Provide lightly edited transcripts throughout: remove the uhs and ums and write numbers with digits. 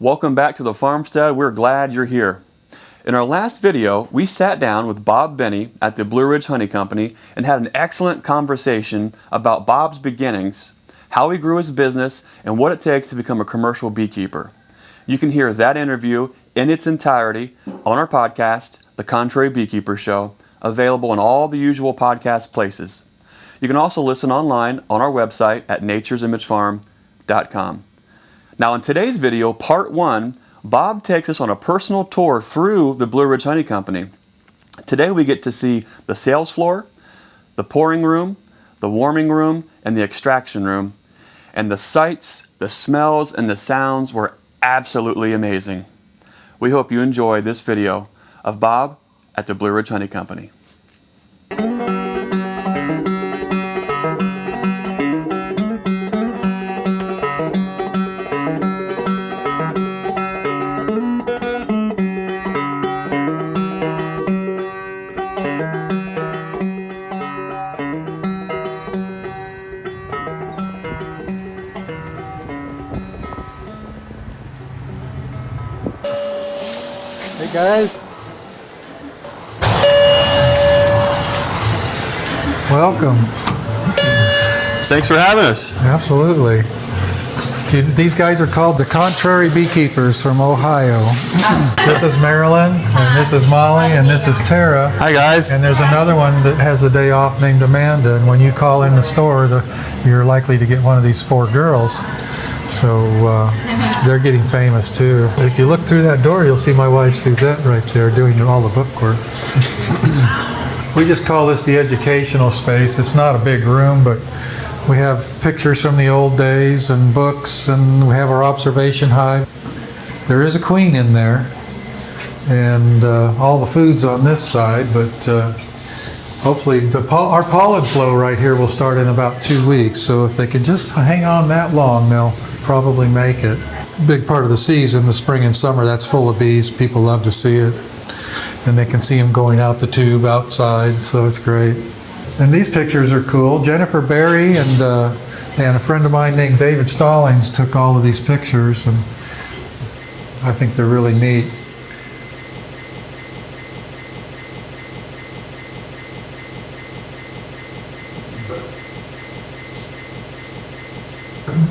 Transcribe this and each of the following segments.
Welcome back to the farmstead. We're glad you're here. In our last video, we sat down with Bob Binnie at the Blue Ridge Honey Company and had an excellent conversation about Bob's beginnings, how he grew his business, and what it takes to become a commercial beekeeper. You can hear that interview in its entirety on our podcast, The Contrary Beekeepers Show, available in all the usual podcast places. You can also listen online on our website at naturesimagefarm.com. Now in today's video, part 1, Bob takes us on a personal tour through the Blue Ridge Honey Company. Today we get to see the sales floor, the pouring room, the warming room, and the extraction room. And the sights, the smells, and the sounds were absolutely amazing. We hope you enjoy this video of Bob at the Blue Ridge Honey Company. Hey guys, welcome. Thanks for having us. Absolutely. These guys are called the Contrary Beekeepers from Ohio. This is Marilyn, and this is Molly, and this is Tara. Hi guys. And there's another one that has a day off named Amanda, and when you call in the store, you're likely to get one of these 4 girls. So they're getting famous too. If you look through that door, you'll see my wife Suzette right there doing all the bookwork. We just call this the educational space. It's not a big room, but we have pictures from the old days and books, and we have our observation hive. There is a queen in there, and all the food's on this side, but hopefully our pollen flow right here will start in about 2 weeks. So if they can just hang on that long, they'll probably make it. Big part of the season, the spring and summer, that's full of bees. People love to see it. And they can see them going out the tube outside, so it's great. And these pictures are cool. Jennifer Berry and a friend of mine named David Stallings took all of these pictures, and I think they're really neat.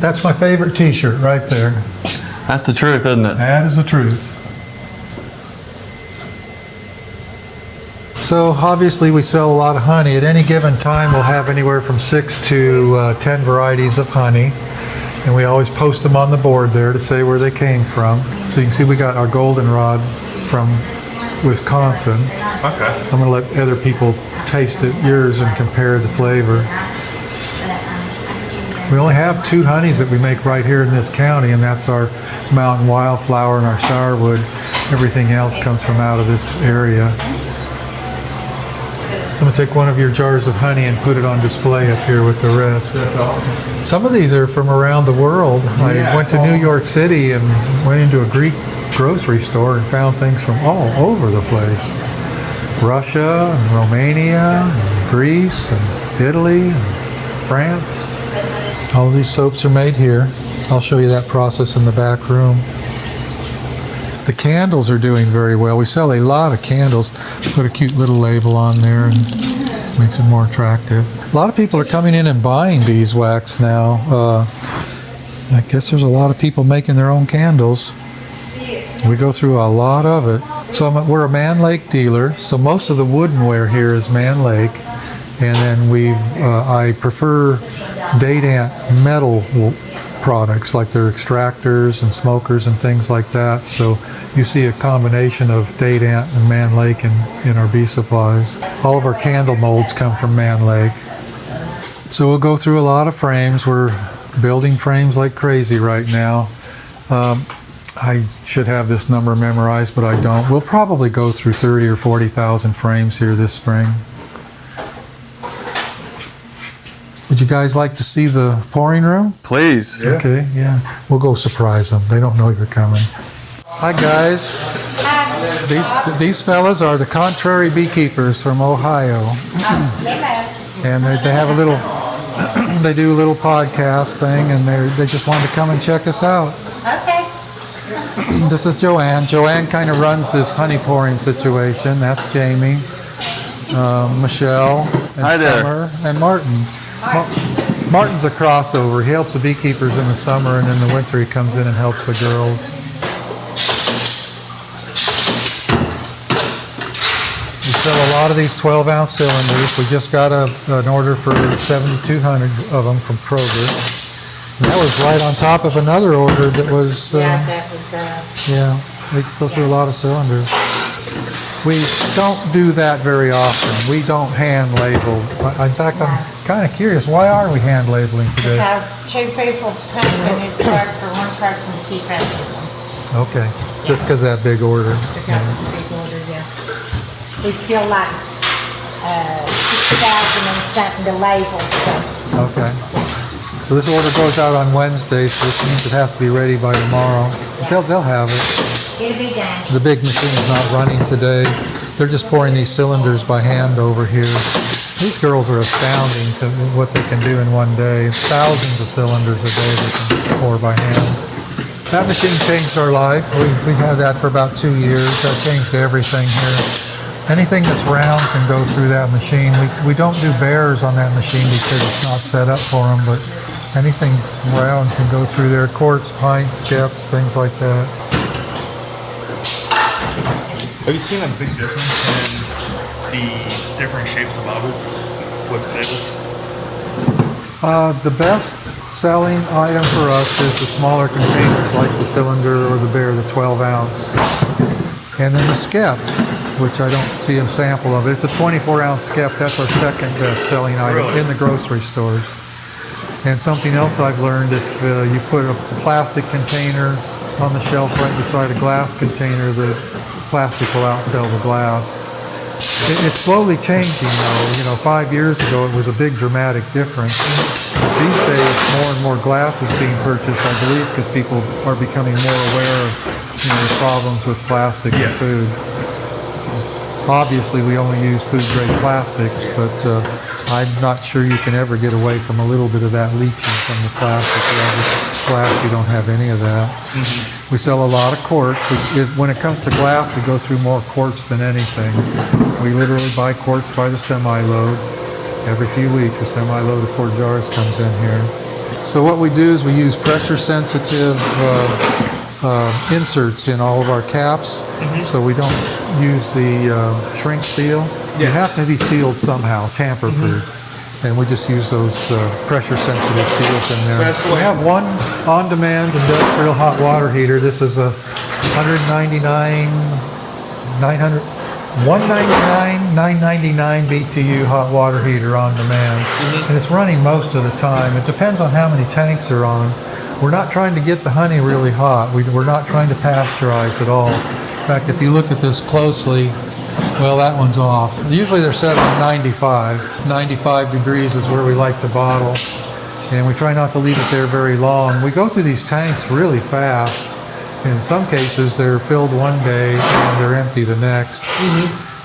That's my favorite t-shirt right there. That's the truth, isn't it? That is the truth. So obviously we sell a lot of honey. At any given time we'll have anywhere from 6 to 10 varieties of honey. And we always post them on the board there to say where they came from. So you can see we got our goldenrod from Wisconsin. Okay. I'm going to let other people taste it, yours, and compare the flavor. We only have 2 honeys that we make right here in this county, and that's our mountain wildflower and our sourwood. Everything else comes from out of this area. So I'm going to take one of your jars of honey and put it on display up here with the rest. That's awesome. Some of these are from around the world. I went to New York City and went into a Greek grocery store and found things from all over the place. Russia, and Romania, and Greece, and Italy, and France. All of these soaps are made here. I'll show you that process in the back room. The candles are doing very well. We sell a lot of candles. Put a cute little label on there and makes it more attractive. A lot of people are coming in and buying beeswax now. I guess there's a lot of people making their own candles. We go through a lot of it. So we're a Man Lake dealer, so most of the woodenware here is Man Lake. And then I prefer date ant metal products, like their extractors and smokers and things like that. So you see a combination of date ant and Man Lake in our bee supplies. All of our candle molds come from Man Lake. So we'll go through a lot of frames. We're building frames like crazy right now. I should have this number memorized, but I don't. We'll probably go through 30 or 40,000 frames here this spring. Would you guys like to see the pouring room? Please. Yeah. Okay, yeah. We'll go surprise them. They don't know you're coming. Hi guys. These fellas are the Contrary Beekeepers from Ohio. And they have a little, they do a little podcast thing, and they just wanted to come and check us out. Okay. This is Joanne. Joanne kind of runs this honey pouring situation. That's Jamie, Michelle, and Hi there. Summer, and Martin. Martin's a crossover. He helps the beekeepers in the summer, and in the winter he comes in and helps the girls. We sell a lot of these 12-ounce cylinders. We just got an order for 7,200 of them from Kroger. And that was right on top of another order that was... yeah, we go through a lot of cylinders. We don't do that very often. We don't hand label. In fact, I'm kind of curious, why are we hand labeling today? Because two people pump and it's hard for one person to keep up with them. Okay, just because of that big order. Because of the big order, yeah. We still like 6,000 and something to label, so. Okay. So this order goes out on Wednesday, so which means it has to be ready by tomorrow. But they'll have it. It'll be done. The big machine's not running today. They're just pouring these cylinders by hand over here. These girls are astounding to what they can do in one day. Thousands of cylinders a day they can pour by hand. That machine changed our life. We had that for about 2 years. That changed everything here. Anything that's round can go through that machine. We don't do bears on that machine because it's not set up for them, but anything round can go through there. Quarts, pints, skeps, things like that. Have you seen a big difference in the different shapes of bottles with sales? The best selling item for us is the smaller containers like the cylinder or the bear, the 12-ounce. And then the skep, which I don't see a sample of. It's a 24-ounce skep. That's our second best selling item in the grocery stores. And something else I've learned, if you put a plastic container on the shelf right beside a glass container, the plastic will outsell the glass. It's slowly changing though. 5 years ago it was a big dramatic difference. These days more and more glass is being purchased, I believe, because people are becoming more aware of the problems with plastic and food. Obviously we only use food grade plastics, but I'm not sure you can ever get away from a little bit of that leaching from the plastic. Glass, you don't have any of that. We sell a lot of quarts. When it comes to glass, we go through more quarts than anything. We literally buy quarts by the semi-load. Every few weeks, a semi-load of quart jars comes in here. So what we do is we use pressure-sensitive inserts in all of our caps, so we don't use the shrink seal. You have to be sealed somehow, tamper-proof. And we just use those pressure-sensitive seals in there. We have one on-demand industrial hot water heater. This is a $199 999 BTU hot water heater on demand. And it's running most of the time. It depends on how many tanks are on. We're not trying to get the honey really hot. We're not trying to pasteurize at all. In fact, if you look at this closely, well, that one's off. Usually they're set on 95. 95 degrees is where we like to bottle. And we try not to leave it there very long. We go through these tanks really fast. In some cases, they're filled one day and they're empty the next.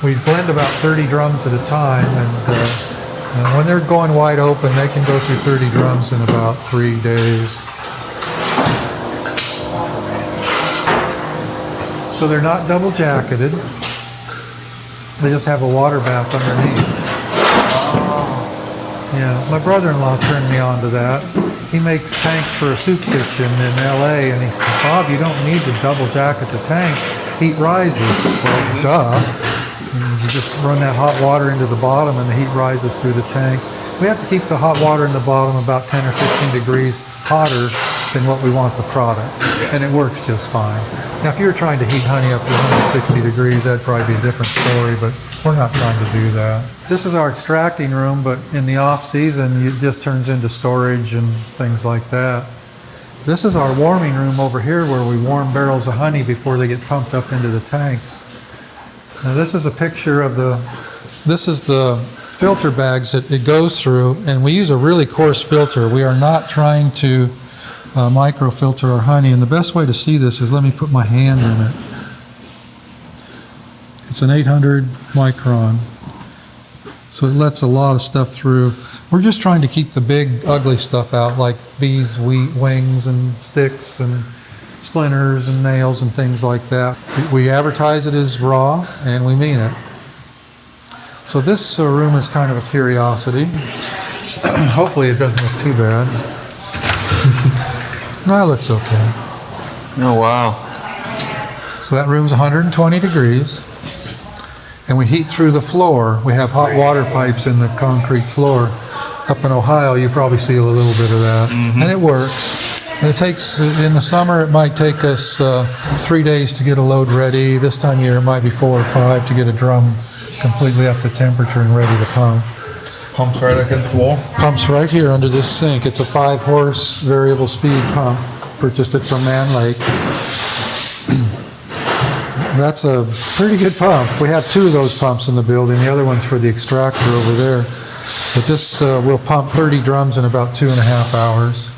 We blend about 30 drums at a time. And when they're going wide open, they can go through 30 drums in about 3 days. So they're not double jacketed. They just have a water bath underneath. Yeah, my brother-in-law turned me on to that. He makes tanks for a soup kitchen in LA, and he said, Bob, you don't need to double jacket the tank. Heat rises. Well, duh. And you just run that hot water into the bottom and the heat rises through the tank. We have to keep the hot water in the bottom about 10 or 15 degrees hotter than what we want the product. And it works just fine. Now, if you were trying to heat honey up to 160 degrees, that'd probably be a different story, but we're not trying to do that. This is our extracting room, but in the off-season, it just turns into storage and things like that. This is our warming room over here where we warm barrels of honey before they get pumped up into the tanks. Now, this is a picture of this is the filter bags that it goes through, and we use a really coarse filter. We are not trying to microfilter our honey, and the best way to see this is let me put my hand in it. It's an 800 micron, so it lets a lot of stuff through. We're just trying to keep the big ugly stuff out, like bees' wings and sticks and splinters and nails and things like that. We advertise it as raw, and we mean it. So this room is kind of a curiosity. Hopefully it doesn't look too bad. No, it looks okay. Oh, wow. So that room's 120 degrees. And we heat through the floor. We have hot water pipes in the concrete floor. Up in Ohio, you probably see a little bit of that. And it works. And it takes, in the summer, it might take us 3 days to get a load ready. This time of year, it might be 4 or 5 to get a drum completely up to temperature and ready to pump. Pumps right against the wall. Pumps right here under this sink. It's a 5-horse variable speed pump. Purchased it from Man Lake. That's a pretty good pump. We have 2 of those pumps in the building. The other one's for the extractor over there. But this will pump 30 drums in about 2.5 hours.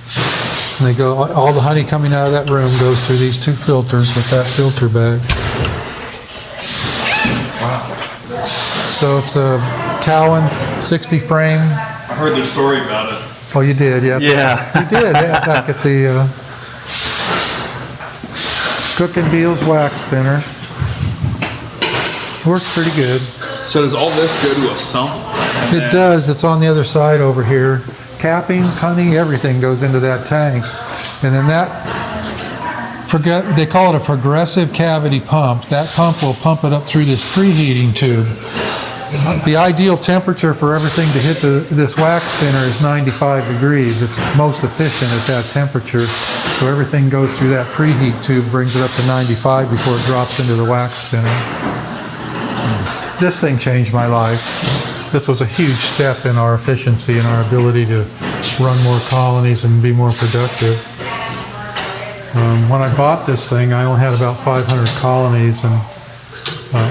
And they go, all the honey coming out of that room goes through these 2 filters with that filter bag. Wow. So it's a Cowan 60 frame. I heard the story about it. Oh, you did, yeah. Yeah. You did, yeah, back at the Cook and Beals wax spinner. Works pretty good. So does all this go to a sump? It does. It's on the other side over here. Cappings, honey, everything goes into that tank. And then they call it a progressive cavity pump. That pump will pump it up through this preheating tube. The ideal temperature for everything to hit this wax spinner is 95 degrees. It's most efficient at that temperature. So everything goes through that preheat tube, brings it up to 95 before it drops into the wax spinner. This thing changed my life. This was a huge step in our efficiency and our ability to run more colonies and be more productive. When I bought this thing, I only had about 500 colonies, and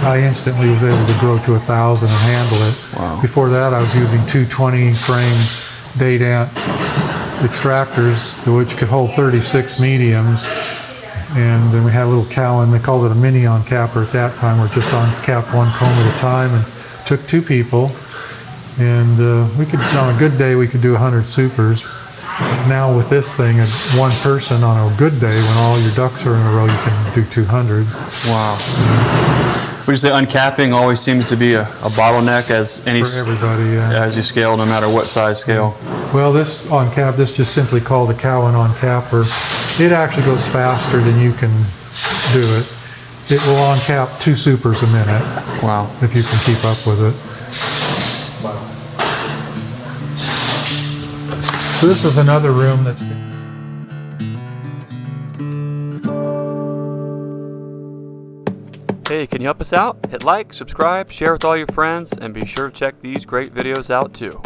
I instantly was able to grow to 1,000 and handle it. Wow. Before that, I was using 220 frame date ant extractors, which could hold 36 mediums. And then we had a little Cowan, they called it a mini on capper at that time. We're just on cap 1 comb at a time, and took 2 people. And we could, on a good day, we could do 100 supers. Now with this thing, at 1 person on a good day, when all your ducks are in a row, you can do 200. Wow. Would you say uncapping always seems to be a bottleneck as any For everybody, yeah. as you scale, no matter what size scale? Well, this on cap, this just simply called a Cowan on capper. It actually goes faster than you can do it. It will on cap 2 supers a minute. Wow. If you can keep up with it. So this is another room that's Hey, can you help us out? Hit like, subscribe, share with all your friends, and be sure to check these great videos out too.